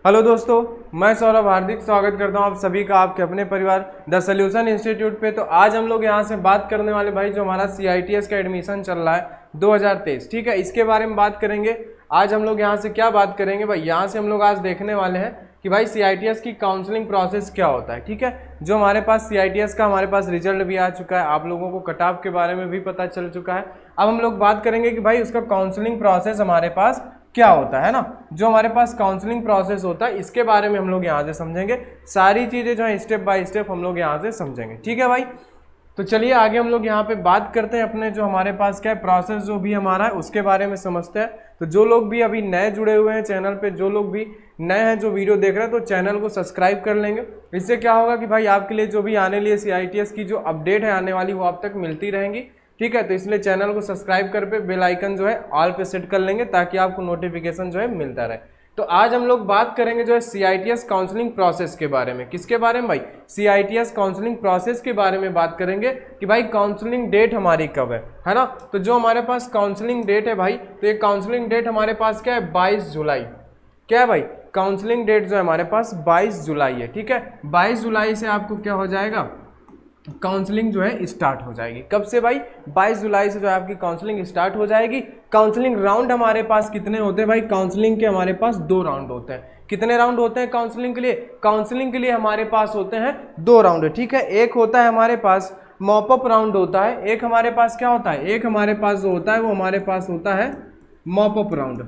Hello दोस्तों, मैं सौरभ हार्दिक स्वागत करता हूं आप सभी का आपके अपने परिवार द सॉल्यूशन इंस्टीट्यूट पे। तो आज हम लोग यहां से बात करने वाले भाई जो हमारा CITS का एडमिशन चल रहा है 2023, ठीक है, इसके बारे में बात करेंगे। आज हम लोग यहां से क्या बात करेंगे भाई, यहां से हम लोग आज देखने वाले हैं कि भाई CITS की काउंसलिंग प्रोसेस क्या होता है। ठीक है, जो हमारे पास CITS का हमारे पास रिजल्ट भी आ चुका है, आप लोगों को कट ऑफ के बारे में भी पता चल चुका है। अब हम लोग बात करेंगे कि भाई उसका काउंसलिंग प्रोसेस हमारे पास क्या होता है ना, जो हमारे पास काउंसलिंग प्रोसेस होता है इसके बारे में हम लोग यहाँ से समझेंगे। सारी चीज़ें जो है स्टेप बाय स्टेप हम लोग यहाँ से समझेंगे। ठीक है भाई, तो चलिए आगे हम लोग यहाँ पे बात करते हैं अपने जो हमारे पास क्या है प्रोसेस जो भी हमारा है उसके बारे में समझते हैं। तो जो लोग भी अभी नए जुड़े हुए हैं चैनल पे, जो लोग भी नए हैं जो वीडियो देख रहे हैं, तो चैनल को सब्सक्राइब कर लेंगे। इससे क्या होगा कि भाई आपके लिए जो भी आने लिए CITS की जो अपडेट है आने वाली वो आप तक मिलती रहेंगी। ठीक है, तो इसलिए चैनल को सब्सक्राइब कर पे बेल आइकन जो है ऑल पे सेट कर लेंगे ताकि आपको नोटिफिकेशन जो है मिलता रहे। तो आज हम लोग बात करेंगे जो है CITS काउंसलिंग प्रोसेस के बारे में। किसके बारे में भाई? CITS काउंसलिंग प्रोसेस के बारे में बात करेंगे कि भाई काउंसलिंग डेट हमारी कब है ना। तो जो हमारे पास काउंसलिंग डेट है भाई, तो ये काउंसलिंग डेट हमारे पास क्या है? 22 जुलाई। क्या है भाई? काउंसलिंग डेट जो है हमारे पास 22 जुलाई है। ठीक है, 22 जुलाई से आपको क्या हो जाएगा, काउंसलिंग जो है स्टार्ट हो जाएगी। कब से भाई? 22 जुलाई से जो है आपकी काउंसलिंग स्टार्ट हो जाएगी। काउंसलिंग राउंड हमारे पास कितने होते हैं भाई? काउंसलिंग के हमारे पास 2 राउंड होते हैं। कितने राउंड होते हैं काउंसलिंग के लिए? काउंसलिंग के लिए हमारे पास होते हैं 2 राउंड। ठीक है, एक होता है हमारे पास मॉपअप राउंड होता है, एक हमारे पास क्या होता है, एक हमारे पास जो होता है वो हमारे पास होता है मॉपअप राउंड।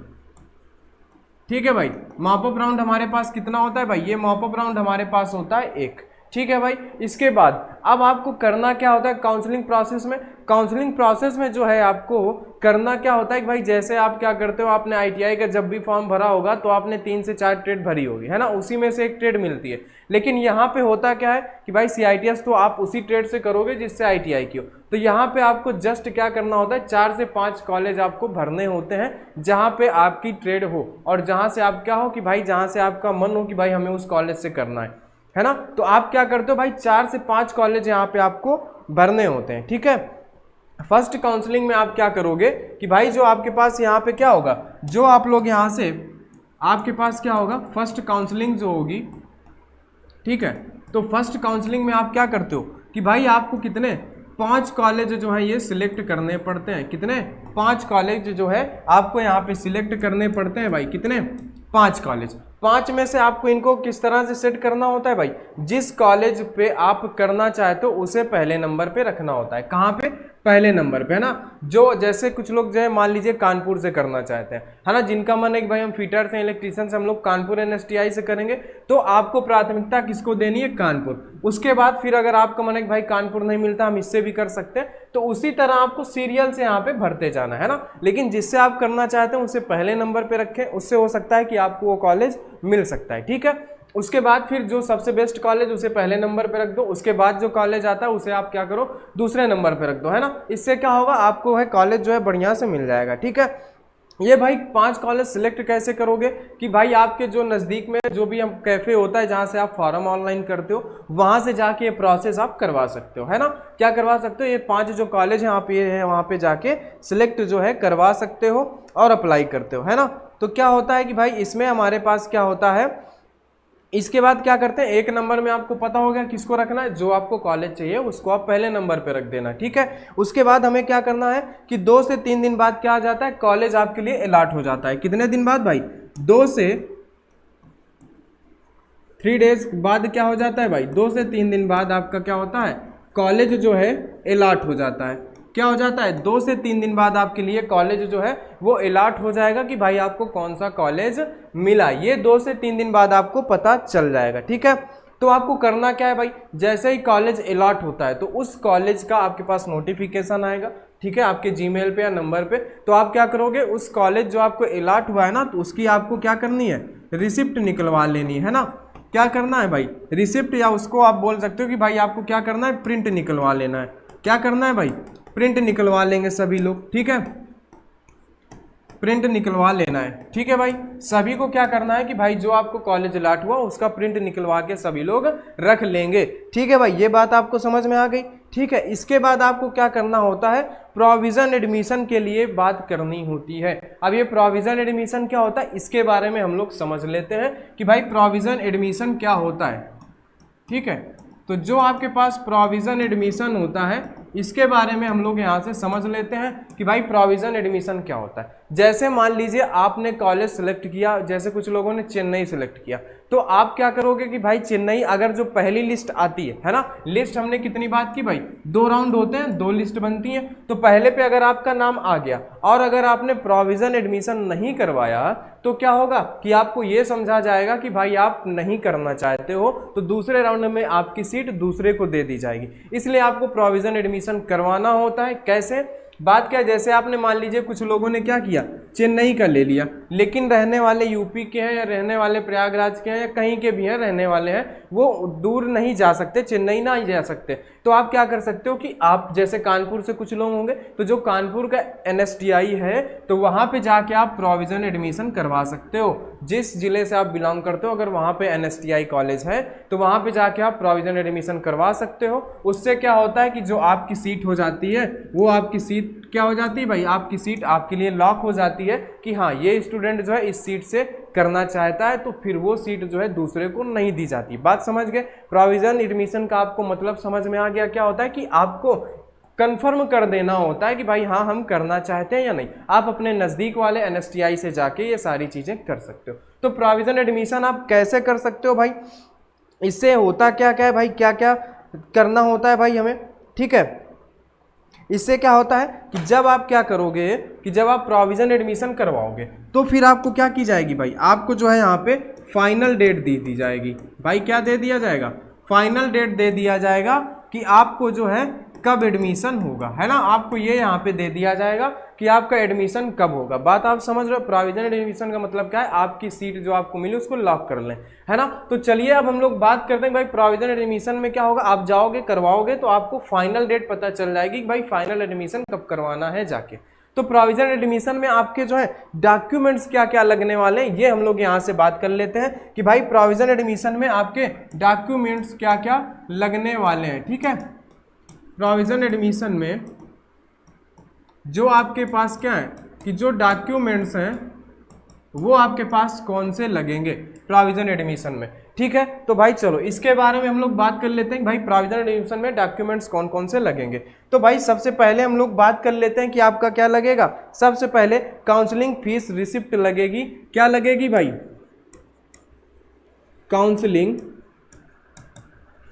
ठीक है भाई, मॉपअप राउंड हमारे पास कितना होता है भाई? ये मॉपअप राउंड हमारे पास होता है 1। ठीक है भाई, इसके बाद अब आपको करना क्या होता है काउंसलिंग प्रोसेस में? काउंसलिंग प्रोसेस में जो है आपको करना क्या होता है कि भाई जैसे आप क्या करते हो, आपने ITI का जब भी फॉर्म भरा होगा तो आपने 3 से 4 ट्रेड भरी होगी, है ना, उसी में से एक ट्रेड मिलती है। लेकिन यहाँ पे होता क्या है कि भाई CITS तो आप उसी ट्रेड से करोगे जिससे ITI की हो। तो यहाँ पे आपको जस्ट क्या करना होता है, 4 से 5 कॉलेज आपको भरने होते हैं जहाँ पे आपकी ट्रेड हो और जहाँ से आप क्या हो कि भाई जहाँ से आपका मन हो कि भाई हमें उस कॉलेज से करना है ना। तो आप क्या करते हो भाई, 4 से 5 कॉलेज यहाँ पे आपको भरने होते हैं। ठीक है, फर्स्ट काउंसलिंग में आप क्या करोगे कि भाई जो आपके पास यहाँ पे क्या होगा, जो आप लोग यहाँ से आपके पास क्या होगा, फर्स्ट काउंसलिंग जो होगी। ठीक है, तो फर्स्ट काउंसलिंग में आप क्या करते हो कि भाई आपको कितने 5 कॉलेज जो है ये सिलेक्ट करने पड़ते हैं। कितने? 5 कॉलेज जो है आपको यहाँ पे सिलेक्ट करने पड़ते हैं भाई। कितने? 5 कॉलेज। 5 में से आपको इनको किस तरह से सेट करना होता है भाई? जिस कॉलेज पे आप करना चाहते हो उसे पहले नंबर पे रखना होता है। कहाँ पे? पहले नंबर पे, है ना। जो जैसे कुछ लोग जो है मान लीजिए कानपुर से करना चाहते हैं, है ना, जिनका मन है कि भाई हम फिटर से इलेक्ट्रीशियन से हम लोग कानपुर NSTI से करेंगे, तो आपको प्राथमिकता किसको देनी है? कानपुर। उसके बाद फिर अगर आपका मन है कि भाई कानपुर नहीं मिलता हम इससे भी कर सकते हैं, तो उसी तरह आपको सीरियल से यहाँ पे भरते जाना है ना। लेकिन जिससे आप करना चाहते हैं उसे पहले नंबर पे रखें, उससे हो सकता है कि आपको वो कॉलेज मिल सकता है। ठीक है, उसके बाद फिर जो सबसे बेस्ट कॉलेज उसे पहले नंबर पे रख दो, उसके बाद जो कॉलेज आता है उसे आप क्या करो, दूसरे नंबर पे रख दो, है ना। इससे क्या होगा, आपको है कॉलेज जो है बढ़िया से मिल जाएगा। ठीक है, ये भाई 5 कॉलेज सिलेक्ट कैसे करोगे कि भाई आपके जो नज़दीक में जो भी हम कैफ़े होता है जहाँ से आप फॉर्म ऑनलाइन करते हो वहाँ से जाके ये प्रोसेस आप करवा सकते हो, है ना। क्या करवा सकते हो? ये 5 जो कॉलेज यहाँ पे है वहाँ पे जाके सिलेक्ट जो है करवा सकते हो और अप्लाई करते हो, है ना। तो क्या होता है कि भाई इसमें हमारे पास क्या होता है, इसके बाद क्या करते हैं, 1 नंबर में आपको पता हो गया किसको रखना है, जो आपको कॉलेज चाहिए उसको आप पहले नंबर पे रख देना। ठीक है, उसके बाद हमें क्या करना है कि 2 से 3 दिन बाद क्या आ जाता है, कॉलेज आपके लिए अलॉट हो जाता है। कितने दिन बाद भाई? 2 से 3 डेज बाद क्या हो जाता है भाई? 2 से 3 दिन बाद आपका क्या होता है, कॉलेज जो है अलॉट हो जाता है। क्या हो जाता है? 2 से 3 दिन बाद आपके लिए कॉलेज जो है वो अलॉट हो जाएगा कि भाई आपको कौन सा कॉलेज मिला, ये 2 से 3 दिन बाद आपको पता चल जाएगा। ठीक है, तो आपको करना क्या है भाई, जैसे ही कॉलेज अलॉट होता है तो उस कॉलेज का आपके पास नोटिफिकेशन आएगा, ठीक है, आपके जीमेल पे या नंबर पे। तो आप क्या करोगे, उस कॉलेज जो आपको अलॉट हुआ है ना, तो उसकी आपको क्या करनी है, रिसिप्ट निकलवा लेनी है ना। क्या करना है भाई? रिसिप्ट, या उसको आप बोल सकते हो कि भाई आपको क्या करना है, प्रिंट निकलवा लेना है। क्या करना है भाई? प्रिंट निकलवा लेंगे सभी लोग। ठीक है, प्रिंट निकलवा लेना है। ठीक है भाई, सभी को क्या करना है कि भाई जो आपको कॉलेज अलॉट हुआ उसका प्रिंट निकलवा के सभी लोग रख लेंगे। ठीक है भाई, ये बात आपको समझ में आ गई। ठीक है। इसके बाद आपको क्या करना होता है, प्रोविजन एडमिशन के लिए बात करनी होती है। अब ये प्रोविजन एडमिशन क्या होता है इसके बारे में हम लोग समझ लेते हैं कि भाई प्रोविजन एडमिशन क्या होता है। ठीक है, तो जो आपके पास प्रोविजन एडमिशन होता है इसके बारे में हम लोग यहाँ से समझ लेते हैं कि भाई प्रोविजन एडमिशन क्या होता है। जैसे मान लीजिए आपने कॉलेज सेलेक्ट किया, जैसे कुछ लोगों ने चेन्नई सेलेक्ट किया, तो आप क्या करोगे कि भाई चेन्नई अगर जो पहली लिस्ट आती है ना, लिस्ट हमने कितनी बात की भाई, 2 राउंड होते हैं, 2 लिस्ट बनती हैं, तो पहले पे अगर आपका नाम आ गया और अगर आपने प्रोविजन एडमिशन नहीं करवाया तो क्या होगा कि आपको ये समझा जाएगा कि भाई आप नहीं करना चाहते हो, तो दूसरे राउंड में आपकी सीट दूसरे को दे दी जाएगी। इसलिए आपको प्रोविजन एडमिशन करवाना होता है। कैसे, बात क्या, जैसे आपने मान लीजिए कुछ लोगों ने क्या किया, चेन्नई का ले लिया, लेकिन रहने वाले यूपी के हैं या रहने वाले प्रयागराज के हैं या कहीं के भी हैं रहने वाले हैं, वो दूर नहीं जा सकते, चेन्नई ना जा सकते, तो आप क्या कर सकते हो कि आप जैसे कानपुर से कुछ लोग होंगे तो जो कानपुर का NSTI है तो वहाँ पे जाके आप प्रोविजन एडमिशन करवा सकते हो। जिस जिले से आप बिलोंग करते हो अगर वहाँ पे NSTI कॉलेज है तो वहाँ पे जाके आप प्रोविजन एडमिशन करवा सकते हो। उससे क्या होता है कि जो आपकी सीट हो जाती है वो आपकी सीट क्या हो जाती है भाई, आपकी सीट आपके लिए लॉक हो जाती है कि हाँ ये स्टूडेंट जो है इस सीट से करना चाहता है, तो फिर वो सीट जो है दूसरे को नहीं दी जाती। बात समझ गए, प्रोविजन एडमिशन का आपको मतलब समझ में आ गया। क्या होता है कि आपको कंफर्म कर देना होता है कि भाई हाँ हम करना चाहते हैं या नहीं। आप अपने नज़दीक वाले NSTI से जाके ये सारी चीज़ें कर सकते हो। तो प्रोविजन एडमिशन आप कैसे कर सकते हो भाई, इससे होता क्या क्या है भाई, क्या क्या करना होता है भाई हमें। ठीक है, इससे क्या होता है कि जब आप क्या करोगे कि जब आप प्रोविजन एडमिशन करवाओगे तो फिर आपको क्या की जाएगी भाई, आपको जो है यहाँ पे फाइनल डेट दे दी जाएगी। भाई क्या दे दिया जाएगा, फाइनल डेट दे दिया जाएगा कि आपको जो है कब एडमिशन होगा, है ना। आपको ये यहाँ पे दे दिया जाएगा कि आपका एडमिशन कब होगा। बात आप समझ रहे हो, प्रोविजन एडमिशन का मतलब क्या है, आपकी सीट जो आपको मिली उसको लॉक कर लें, है ना। तो चलिए अब हम लोग बात करते हैं भाई प्रोविजन एडमिशन में क्या होगा। आप जाओगे करवाओगे तो आपको फाइनल डेट पता चल जाएगी कि भाई फाइनल एडमिशन कब करवाना है जाके। तो प्रोविजन एडमिशन में आपके जो है डॉक्यूमेंट्स क्या क्या लगने वाले हैं ये हम लोग यहाँ से बात कर लेते हैं कि भाई प्रोविजन एडमिशन में आपके डॉक्यूमेंट्स क्या क्या लगने वाले हैं। ठीक है, प्रोविजन एडमिशन में जो आपके पास क्या है कि जो डॉक्यूमेंट्स हैं वो आपके पास कौन से लगेंगे प्रोविजन एडमिशन में। ठीक है, तो भाई चलो इसके बारे में हम लोग बात कर लेते हैं भाई प्रोविजन एडमिशन में डॉक्यूमेंट्स कौन कौन से लगेंगे। तो भाई सबसे पहले हम लोग बात कर लेते हैं कि आपका क्या लगेगा। सबसे पहले काउंसलिंग फीस रिसिप्ट लगेगी। क्या लगेगी भाई, counselling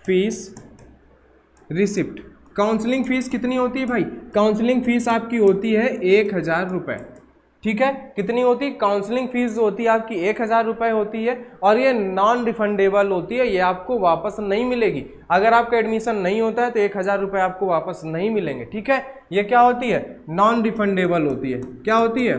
fees receipt. Counselling fees कितनी होती है भाई, काउंसलिंग फीस आपकी होती है 1000 रुपये। ठीक है, कितनी होती है, काउंसलिंग फीस जो होती है आपकी 1000 रुपये होती है और ये नॉन रिफंडेबल होती है, ये आपको वापस नहीं मिलेगी। अगर आपका एडमिशन नहीं होता है तो 1000 रुपये आपको वापस नहीं मिलेंगे। ठीक है, ये क्या होती है, नॉन रिफंडेबल होती है। क्या होती है,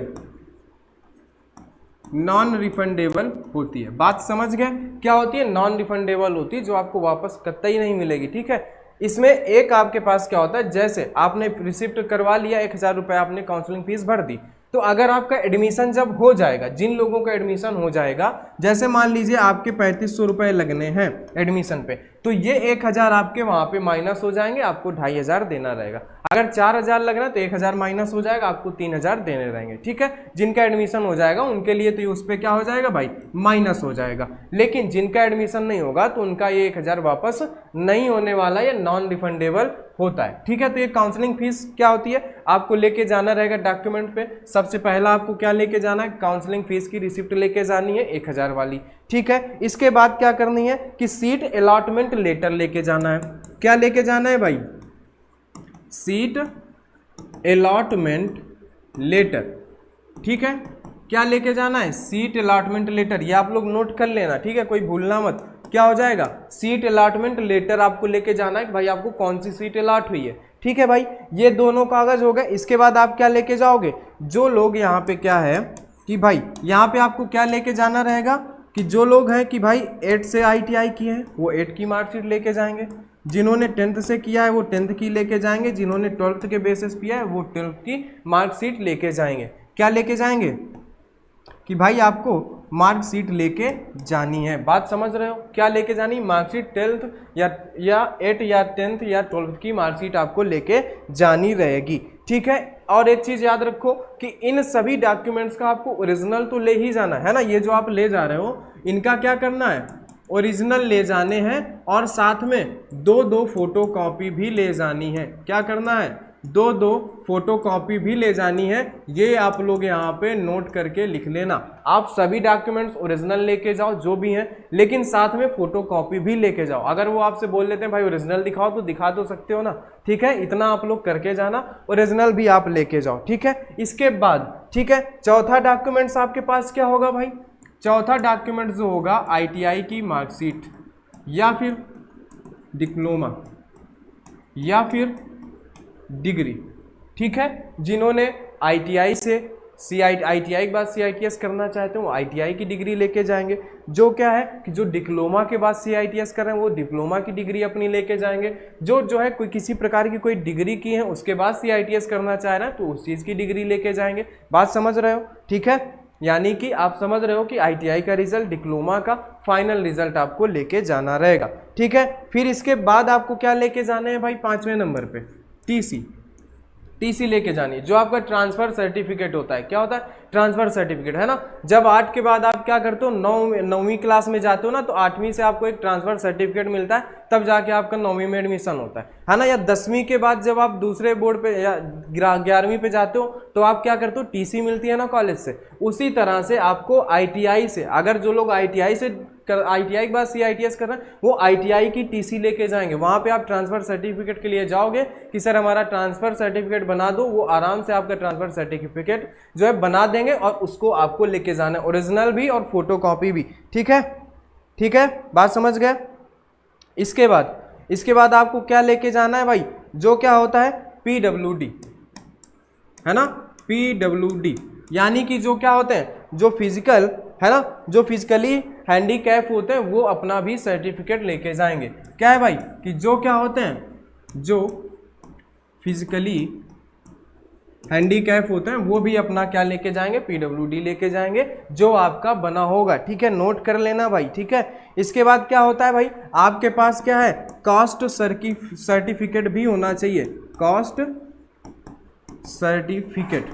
नॉन रिफंडेबल होती है। बात समझ गए, क्या होती है, नॉन रिफंडेबल होती है, जो आपको वापस कतई नहीं मिलेगी। ठीक है, इसमें एक आपके पास क्या होता है, जैसे आपने रिसिप्ट करवा लिया, 1000 रुपये आपने काउंसलिंग फीस भर दी, तो अगर आपका एडमिशन जब हो जाएगा, जिन लोगों का एडमिशन हो जाएगा, जैसे मान लीजिए आपके 3500 रुपये लगने हैं एडमिशन पे, तो ये 1000 आपके वहाँ पे माइनस हो जाएंगे, आपको 2500 देना रहेगा। अगर 4000 लगना तो 1000 माइनस हो जाएगा, आपको 3000 देने रहेंगे। ठीक है, जिनका एडमिशन हो जाएगा उनके लिए तो उस पर क्या हो जाएगा भाई, माइनस हो जाएगा। लेकिन जिनका एडमिशन नहीं होगा तो उनका ये 1000 वापस नहीं होने वाला, ये नॉन रिफंडेबल होता है। ठीक है, तो ये काउंसलिंग फीस क्या होती है, आपको लेके जाना रहेगा डॉक्यूमेंट पे। सबसे पहला आपको क्या लेके जाना है, काउंसलिंग फीस की रिसिप्ट लेके जानी है 1000 वाली। ठीक है, इसके बाद क्या करनी है कि सीट अलॉटमेंट लेटर लेके जाना है। क्या लेके जाना है भाई, सीट अलॉटमेंट लेटर। ठीक है, क्या लेके जाना है, सीट अलॉटमेंट लेटर। ये आप लोग नोट कर लेना, ठीक है, कोई भूलना मत। क्या हो जाएगा, सीट अलॉटमेंट लेटर आपको लेके जाना है कि भाई आपको कौन सी सीट अलॉट हुई है। ठीक है भाई, ये दोनों कागज हो गए। इसके बाद आप क्या लेके जाओगे, जो लोग यहाँ पे क्या है कि भाई यहाँ पे आपको क्या लेके जाना रहेगा कि जो लोग हैं कि भाई 8 से ITI किए हैं वो 8 की मार्कशीट लेके जाएंगे, जिन्होंने 10th से किया है वो 10th की लेके जाएंगे, जिन्होंने 12th के बेसिस किया है वो 12th की मार्कशीट लेके जाएंगे। क्या लेके जाएंगे कि भाई आपको मार्कशीट लेके जानी है। बात समझ रहे हो, क्या लेके जानी? मार्कशीट 12th या 8 या 10th या 12th की मार्कशीट आपको लेके जानी रहेगी, ठीक है। और एक चीज याद रखो कि इन सभी डॉक्यूमेंट्स का आपको ओरिजिनल तो ले ही जाना है ना। ये जो आप ले जा रहे हो इनका क्या करना है? ओरिजिनल ले जाने हैं और साथ में 2 फोटो कॉपी भी ले जानी है। क्या करना है? 2 फोटो कॉपी भी ले जानी है। ये आप लोग यहाँ पे नोट करके लिख लेना। आप सभी डॉक्यूमेंट्स ओरिजिनल लेके जाओ जो भी हैं, लेकिन साथ में फोटो कॉपी भी लेके जाओ। अगर वो आपसे बोल लेते हैं भाई ओरिजिनल दिखाओ तो दिखा तो सकते हो ना, ठीक है। इतना आप लोग करके जाना, ओरिजिनल भी आप लेके जाओ, ठीक है। इसके बाद ठीक है, चौथा डॉक्यूमेंट्स आपके पास क्या होगा भाई? चौथा डॉक्यूमेंट जो होगा ITI की मार्कशीट या फिर डिप्लोमा या फिर डिग्री, ठीक है। जिन्होंने ITI से ITI के बाद CITS करना चाहते हो वो ITI की डिग्री लेके जाएंगे। जो क्या है कि जो डिप्लोमा के बाद CITS कर रहे हैं वो डिप्लोमा की डिग्री अपनी लेके जाएंगे। जो है कोई किसी प्रकार की कोई डिग्री की है उसके बाद CITS करना चाह रहे हैं तो उस चीज़ की डिग्री लेके जाएंगे। बात समझ रहे हो, ठीक है। यानी कि आप समझ रहे हो कि ITI का रिजल्ट, डिप्लोमा का फाइनल रिजल्ट आपको लेके जाना रहेगा, ठीक है। फिर इसके बाद आपको क्या लेके जाने हैं भाई? 5वें नंबर पे TC लेके जानी है। जो आपका ट्रांसफर सर्टिफिकेट होता है, क्या होता है? ट्रांसफर सर्टिफिकेट, है ना। जब 8 के बाद आप क्या करते हो, 9वीं क्लास में जाते हो ना, तो 8वीं से आपको एक ट्रांसफर सर्टिफिकेट मिलता है, तब जाके आपका 9वीं में एडमिशन होता है ना। या 10वीं के बाद जब आप दूसरे बोर्ड पे या 11वीं पे जाते हो तो आप क्या करते हो? TC मिलती है ना कॉलेज से। उसी तरह से आपको ITI से, अगर जो लोग ITI के बाद CITS कर रहे हैं वो ITI की TC लेके जाएंगे। वहां पे आप ट्रांसफर सर्टिफिकेट के लिए जाओगे कि सर हमारा ट्रांसफर सर्टिफिकेट बना दो, वो आराम से आपका ट्रांसफर सर्टिफिकेट जो है बना देंगे और उसको आपको लेके जाना है, ओरिजिनल भी और फोटो कॉपी भी, ठीक है, ठीक है। बात समझ गए। इसके बाद आपको क्या लेके जाना है भाई? जो क्या होता है? PWD, है ना। PWD यानी कि जो क्या होते हैं, जो फिजिकल, है ना, जो फिजिकली हैंडीकैप होते हैं वो अपना भी सर्टिफिकेट लेके जाएंगे। क्या है भाई कि जो क्या होते हैं, जो फिजिकली हैंडीकैप होते हैं वो भी अपना क्या लेके जाएंगे? PWD लेके जाएंगे, जो आपका बना होगा, ठीक है। नोट कर लेना भाई, ठीक है। इसके बाद क्या होता है भाई? आपके पास क्या है? कास्ट सर्टिफिकेट भी होना चाहिए, कास्ट सर्टिफिकेट।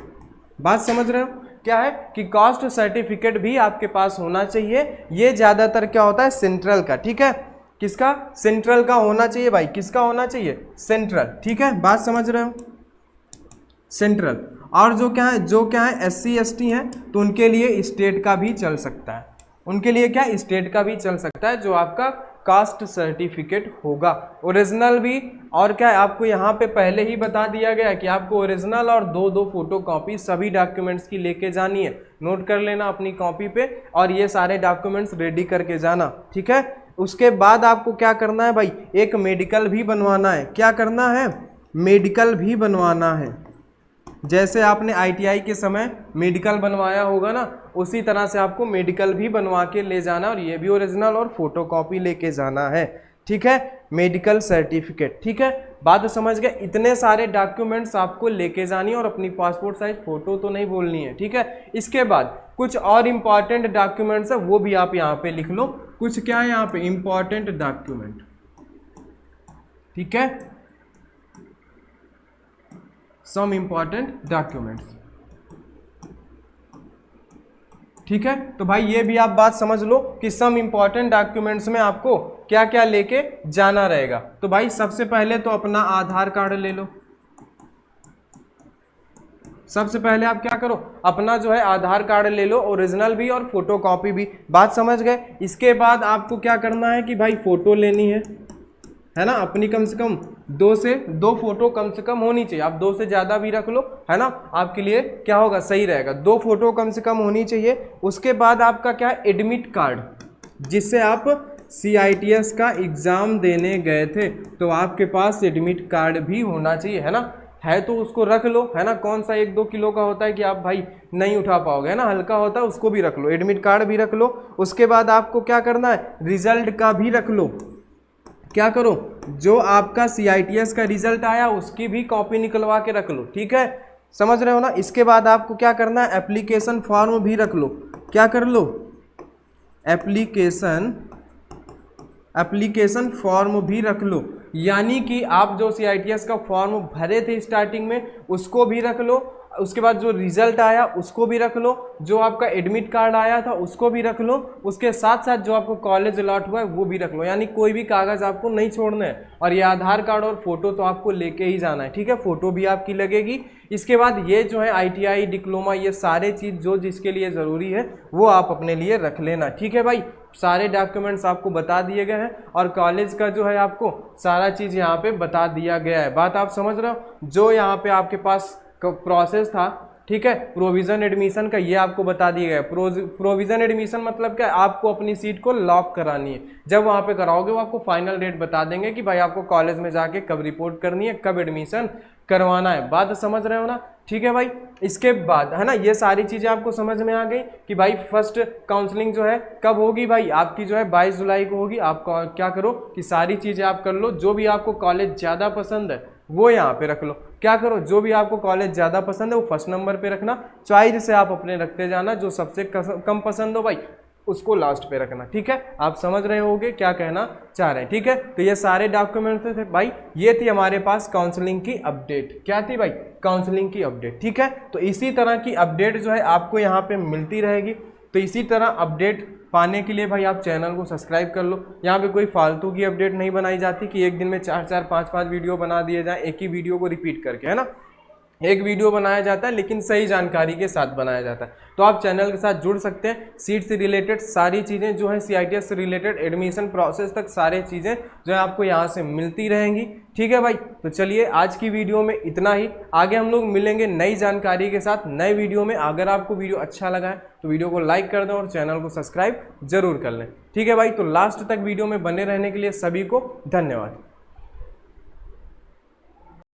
बात समझ रहे हो? क्या है कि कास्ट सर्टिफिकेट भी आपके पास होना चाहिए। ये ज्यादातर क्या होता है? सेंट्रल का, ठीक है। किसका? सेंट्रल का होना चाहिए भाई। किसका होना चाहिए? सेंट्रल, ठीक है। बात समझ रहे हो? सेंट्रल। और जो क्या है SC ST हैं तो उनके लिए स्टेट का भी चल सकता है। उनके लिए क्या? स्टेट का भी चल सकता है, जो आपका कास्ट सर्टिफिकेट होगा, ओरिजिनल भी। और क्या है, आपको यहाँ पे पहले ही बता दिया गया कि आपको ओरिजिनल और 2 फोटो कॉपी सभी डॉक्यूमेंट्स की लेके जानी है। नोट कर लेना अपनी कॉपी पे और ये सारे डॉक्यूमेंट्स रेडी करके जाना, ठीक है। उसके बाद आपको क्या करना है भाई? एक मेडिकल भी बनवाना है। क्या करना है? मेडिकल भी बनवाना है। जैसे आपने ITI के समय मेडिकल बनवाया होगा ना, उसी तरह से आपको मेडिकल भी बनवा के ले जाना और ये भी ओरिजिनल और फोटो कॉपी लेके जाना है, ठीक है। मेडिकल सर्टिफिकेट, ठीक है। बात समझ गए। इतने सारे डॉक्यूमेंट्स आपको लेके जानी और अपनी पासपोर्ट साइज फोटो तो नहीं बोलनी है, ठीक है। इसके बाद कुछ और इंपॉर्टेंट डॉक्यूमेंट्स है, वो भी आप यहाँ पे लिख लो। कुछ क्या है यहाँ पे? इंपॉर्टेंट डॉक्यूमेंट, ठीक है। सम इंपॉर्टेंट डॉक्यूमेंट्स, ठीक है। तो भाई ये भी आप बात समझ लो कि सम इंपॉर्टेंट डॉक्यूमेंट्स में आपको क्या क्या लेके जाना रहेगा। तो भाई सबसे पहले तो अपना आधार कार्ड ले लो। सबसे पहले आप क्या करो? अपना जो है आधार कार्ड ले लो, ओरिजिनल भी और फोटो कॉपी भी। बात समझ गए। इसके बाद आपको क्या करना है कि भाई फोटो लेनी है ना, अपनी कम से कम 2 फोटो कम से कम होनी चाहिए। आप 2 से ज़्यादा भी रख लो, है ना, आपके लिए क्या होगा? सही रहेगा। 2 फोटो कम से कम होनी चाहिए। उसके बाद आपका क्या? एडमिट कार्ड, जिससे आप CITS का एग्ज़ाम देने गए थे तो आपके पास एडमिट कार्ड भी होना चाहिए, है ना। है तो उसको रख लो, है ना। कौन सा 1-2 किलो का होता है कि आप भाई नहीं उठा पाओगे, है ना, हल्का होता है, उसको भी रख लो, एडमिट कार्ड भी रख लो। उसके बाद आपको क्या करना है? रिजल्ट का भी रख लो। क्या करो? जो आपका CITS का रिजल्ट आया उसकी भी कॉपी निकलवा के रख लो, ठीक है। समझ रहे हो ना। इसके बाद आपको क्या करना है? एप्लीकेशन फॉर्म भी रख लो। क्या कर लो? एप्लीकेशन फॉर्म भी रख लो, यानी कि आप जो CITS का फॉर्म भरे थे स्टार्टिंग में उसको भी रख लो, उसके बाद जो रिजल्ट आया उसको भी रख लो, जो आपका एडमिट कार्ड आया था उसको भी रख लो, उसके साथ साथ जो आपको कॉलेज अलॉट हुआ है वो भी रख लो, यानी कोई भी कागज़ आपको नहीं छोड़ना है। और ये आधार कार्ड और फोटो तो आपको लेके ही जाना है, ठीक है, फोटो भी आपकी लगेगी। इसके बाद ये जो है ITI डिप्लोमा ये सारे चीज़ जो जिसके लिए ज़रूरी है वो आप अपने लिए रख लेना, ठीक है भाई। सारे डॉक्यूमेंट्स आपको बता दिए गए हैं और कॉलेज का जो है आपको सारा चीज़ यहाँ पे बता दिया गया है। बात आप समझ रहे हो। जो यहाँ पे आपके पास प्रोसेस था, ठीक है, प्रोविज़न एडमिशन का, ये आपको बता दिया गया है। प्रोविज़न एडमिशन मतलब क्या, आपको अपनी सीट को लॉक करानी है। जब वहाँ पे कराओगे वो आपको फाइनल डेट बता देंगे कि भाई आपको कॉलेज में जाके कब रिपोर्ट करनी है, कब एडमिशन करवाना है। बात समझ रहे हो ना, ठीक है भाई। इसके बाद है ना, ये सारी चीज़ें आपको समझ में आ गई कि भाई फर्स्ट काउंसलिंग जो है कब होगी भाई, आपकी जो है 22 जुलाई को होगी। आप क्या करो कि सारी चीज़ें आप कर लो, जो भी आपको कॉलेज ज़्यादा पसंद है वो यहाँ पे रख लो। क्या करो, जो भी आपको कॉलेज ज़्यादा पसंद है वो फर्स्ट नंबर पे रखना, चॉइस से आप अपने रखते जाना, जो सबसे कम पसंद हो भाई उसको लास्ट पे रखना, ठीक है। आप समझ रहे होगे क्या कहना चाह रहे हैं, ठीक है। तो ये सारे डॉक्यूमेंट्स थे भाई, ये थी हमारे पास काउंसलिंग की अपडेट। क्या थी भाई, काउंसलिंग की अपडेट, ठीक है। तो इसी तरह की अपडेट जो है आपको यहाँ पे मिलती रहेगी। तो इसी तरह अपडेट पाने के लिए भाई आप चैनल को सब्सक्राइब कर लो। यहाँ पे कोई फालतू की अपडेट नहीं बनाई जाती कि एक दिन में 4-4 5-5 वीडियो बना दिए जाए एक ही वीडियो को रिपीट करके, है ना। एक वीडियो बनाया जाता है लेकिन सही जानकारी के साथ बनाया जाता है। तो आप चैनल के साथ जुड़ सकते हैं, सीट से रिलेटेड सारी चीज़ें जो है CITS से रिलेटेड एडमिशन प्रोसेस तक सारी चीज़ें जो है आपको यहाँ से मिलती रहेंगी, ठीक है भाई। तो चलिए आज की वीडियो में इतना ही, आगे हम लोग मिलेंगे नई जानकारी के साथ नए वीडियो में। अगर आपको वीडियो अच्छा लगा है तो वीडियो को लाइक कर दें और चैनल को सब्सक्राइब जरूर कर लें, ठीक है भाई। तो लास्ट तक वीडियो में बने रहने के लिए सभी को धन्यवाद।